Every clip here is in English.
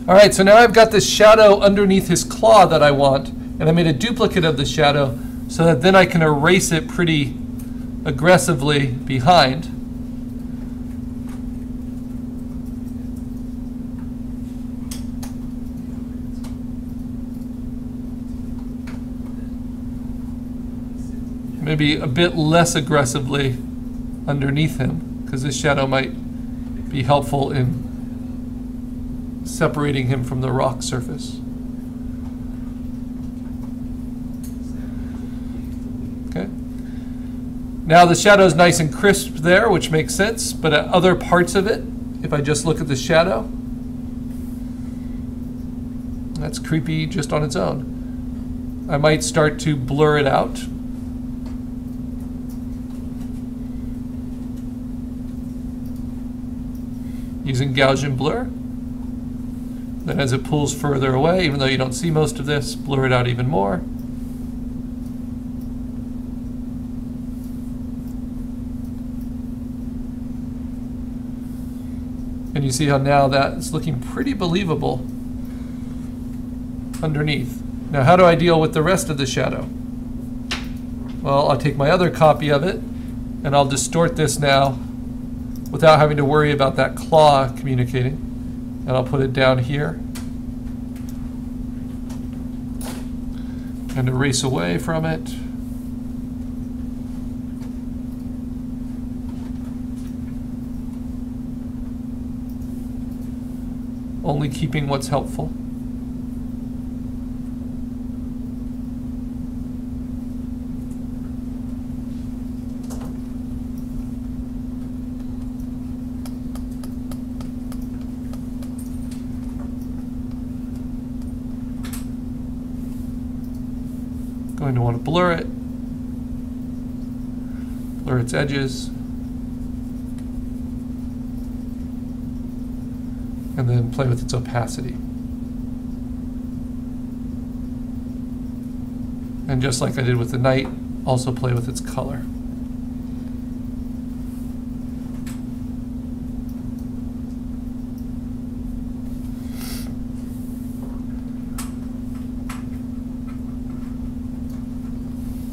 All right, so now I've got this shadow underneath his claw that I want, and I made a duplicate of the shadow so that then I can erase it pretty aggressively behind. Maybe a bit less aggressively underneath him, because this shadow might be helpful in separating him from the rock surface. Okay. Now the shadow is nice and crisp there, which makes sense, but at other parts of it, if I just look at the shadow, that's creepy just on its own. I might start to blur it out. Using Gaussian blur. Then as it pulls further away, even though you don't see most of this, blur it out even more. And you see how now that's looking pretty believable underneath. Now how do I deal with the rest of the shadow? Well, I'll take my other copy of it and I'll distort this now without having to worry about that claw communicating. And I'll put it down here and erase away from it. Only keeping what's helpful. Going to want to blur it, blur its edges, and then play with its opacity. And just like I did with the night, also play with its color.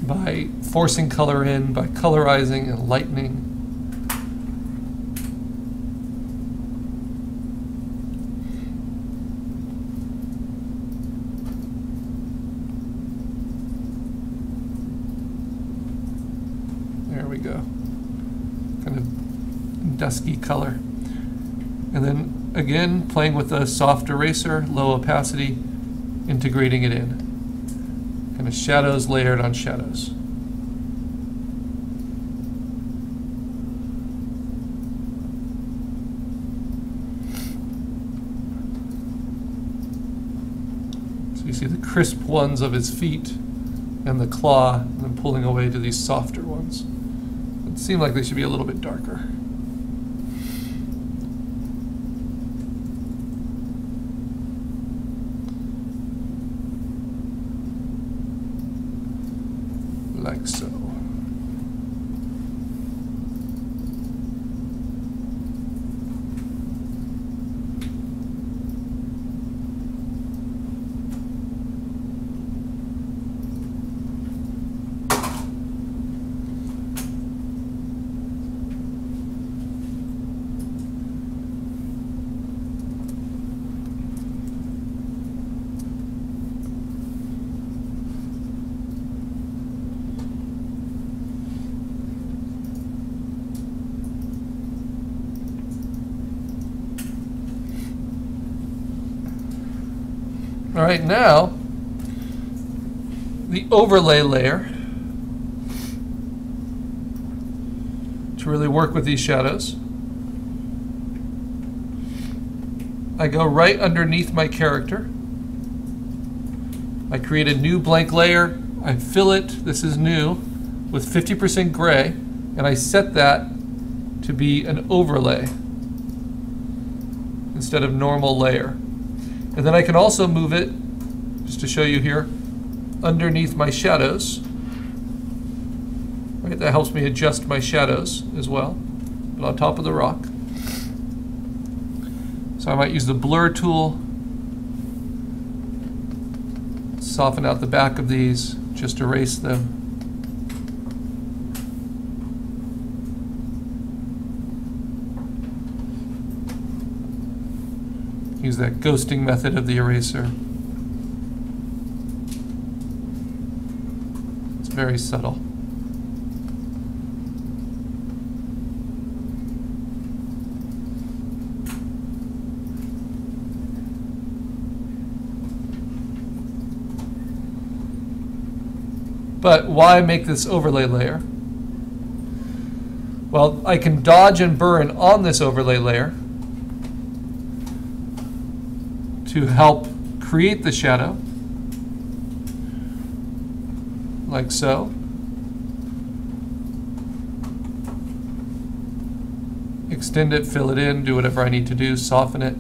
By forcing color in, by colorizing and lightening. There we go. Kind of dusky color. And then again, playing with a soft eraser, low opacity, integrating it in. Kind of shadows layered on shadows. So you see the crisp ones of his feet and the claw, and then pulling away to these softer ones. It seemed like they should be a little bit darker. Like so. All right, now the overlay layer to really work with these shadows. I go right underneath my character. I create a new blank layer. I fill it, this is new, with 50% gray, and I set that to be an overlay instead of normal layer. And then I can also move it, just to show you here, underneath my shadows. Right, that helps me adjust my shadows as well, but on top of the rock. So I might use the blur tool Soften out the back of these, just erase them. Use that ghosting method of the eraser. It's very subtle. But why make this overlay layer? Well, I can dodge and burn on this overlay layer to help create the shadow, like so. Extend it, fill it in, do whatever I need to do, soften it.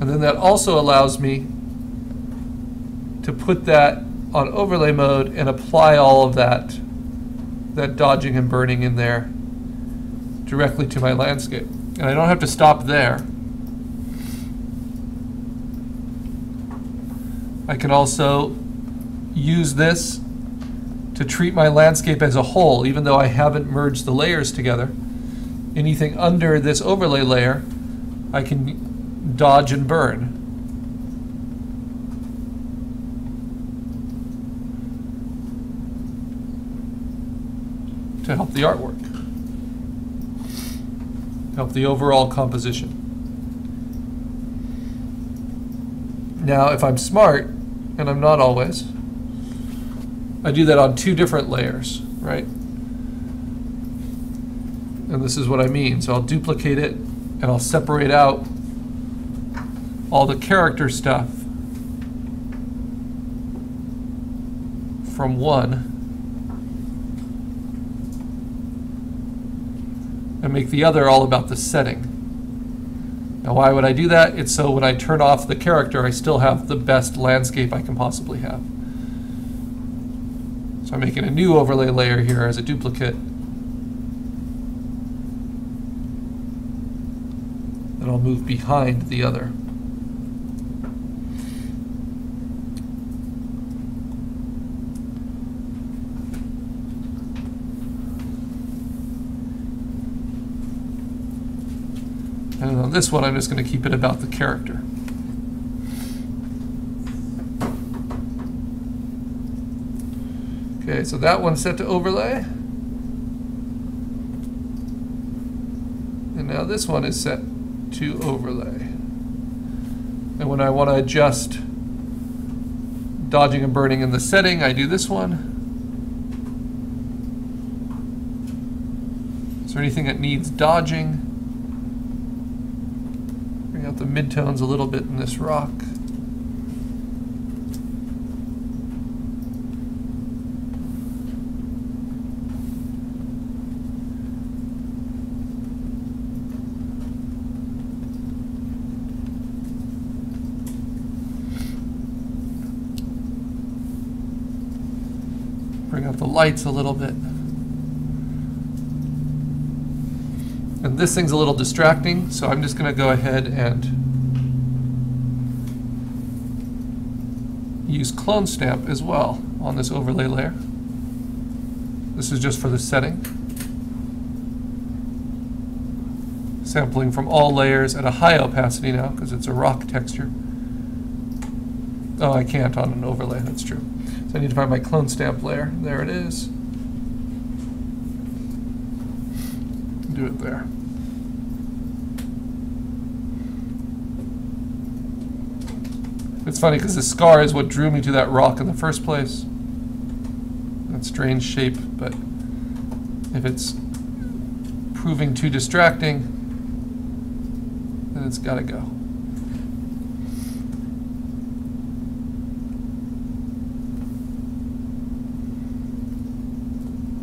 And then that also allows me to put that on overlay mode and apply all of that dodging and burning in there directly to my landscape. And I don't have to stop there. I can also use this to treat my landscape as a whole, even though I haven't merged the layers together. Anything under this overlay layer, I can dodge and burn. To help the artwork, help the overall composition. Now, if I'm smart, and I'm not always, I do that on two different layers, right? And this is what I mean. So I'll duplicate it, and I'll separate out all the character stuff from one, and make the other all about the setting. Now, why would I do that? It's so when I turn off the character, I still have the best landscape I can possibly have. So I'm making a new overlay layer here as a duplicate. And I'll move behind the other. And on this one, I'm just going to keep it about the character. Okay, so that one's set to overlay. And now this one is set to overlay. And when I want to adjust dodging and burning in the setting, I do this one. Is there anything that needs dodging? Bring out the midtones a little bit in this rock. Bring out the lights a little bit. And this thing's a little distracting, so I'm just going to go ahead and use clone stamp as well on this overlay layer. This is just for the setting. Sampling from all layers at a high opacity now, because it's a rock texture. Oh, I can't on an overlay, that's true. So I need to find my clone stamp layer. There it is. Do it there. It's funny because the scar is what drew me to that rock in the first place. That strange shape, but if it's proving too distracting, then it's got to go.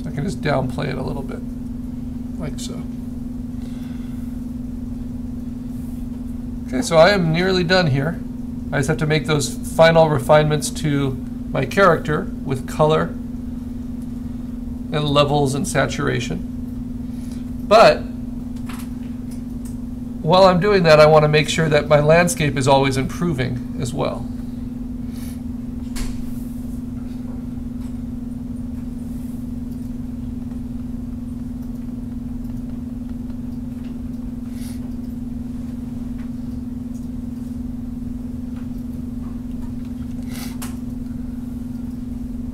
So I can just downplay it a little bit, like so. Okay, so I am nearly done here. I just have to make those final refinements to my character with color and levels and saturation. But while I'm doing that, I want to make sure that my landscape is always improving as well.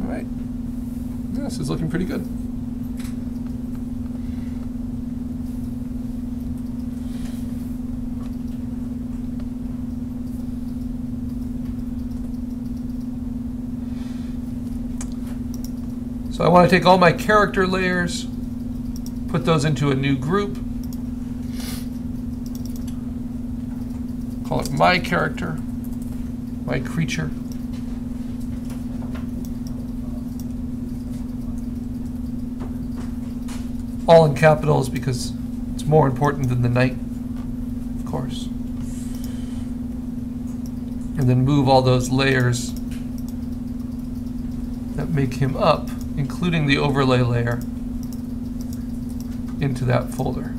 All right, this is looking pretty good. So I want to take all my character layers, put those into a new group, call it my character, my creature. All in capitals because it's more important than the knight, of course. And then move all those layers that make him up, including the overlay layer, into that folder.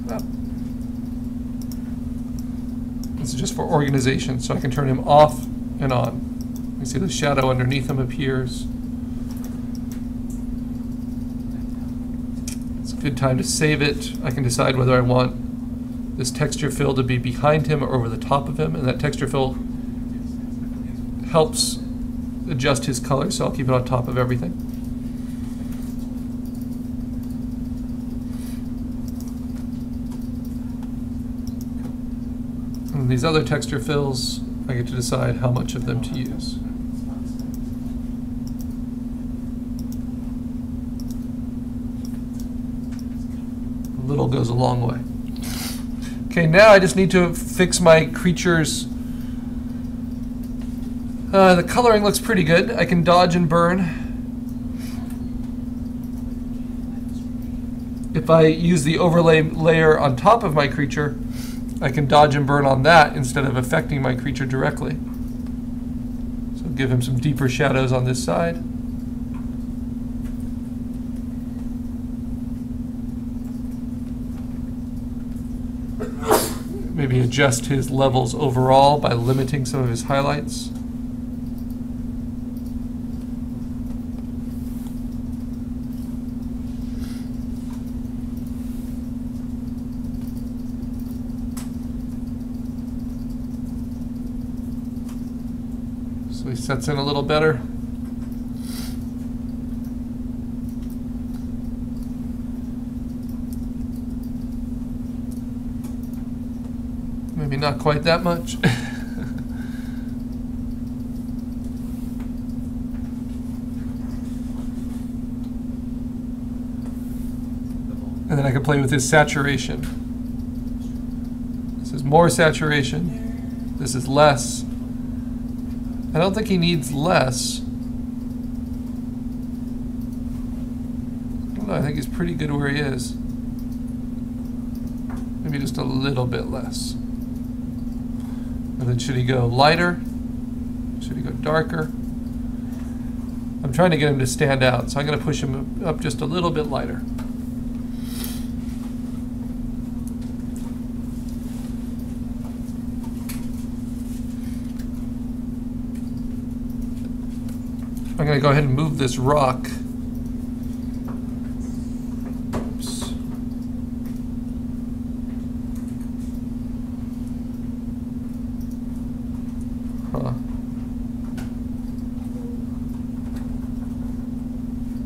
This is just for organization, so I can turn him off and on. You see the shadow underneath him appears. It's a good time to save it. I can decide whether I want this texture fill to be behind him or over the top of him, and that texture fill helps adjust his color, so I'll keep it on top of everything. And these other texture fills, I get to decide how much of them to use. A little goes a long way. Okay, now I just need to fix my creatures. The coloring looks pretty good. I can dodge and burn. If I use the overlay layer on top of my creature, I can dodge and burn on that instead of affecting my creature directly. So give him some deeper shadows on this side. Maybe adjust his levels overall by limiting some of his highlights. So he sets in a little better. Maybe not quite that much. And then I can play with his saturation. This is more saturation. This is less. I don't think he needs less. I think he's pretty good where he is. Maybe just a little bit less. And then should he go lighter? Should he go darker? I'm trying to get him to stand out, so I'm going to push him up just a little bit lighter. I'm going to go ahead and move this rock. Oops. Huh.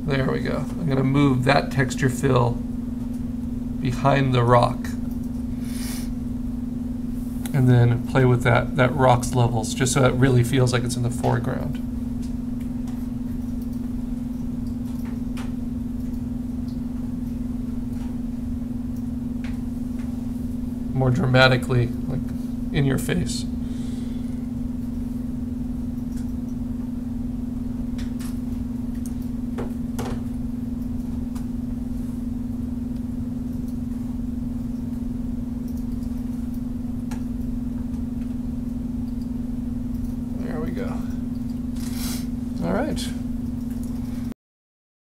There we go. I'm going to move that texture fill behind the rock. And then play with that rock's levels, just so it really feels like it's in the foreground. More dramatically, like in your face.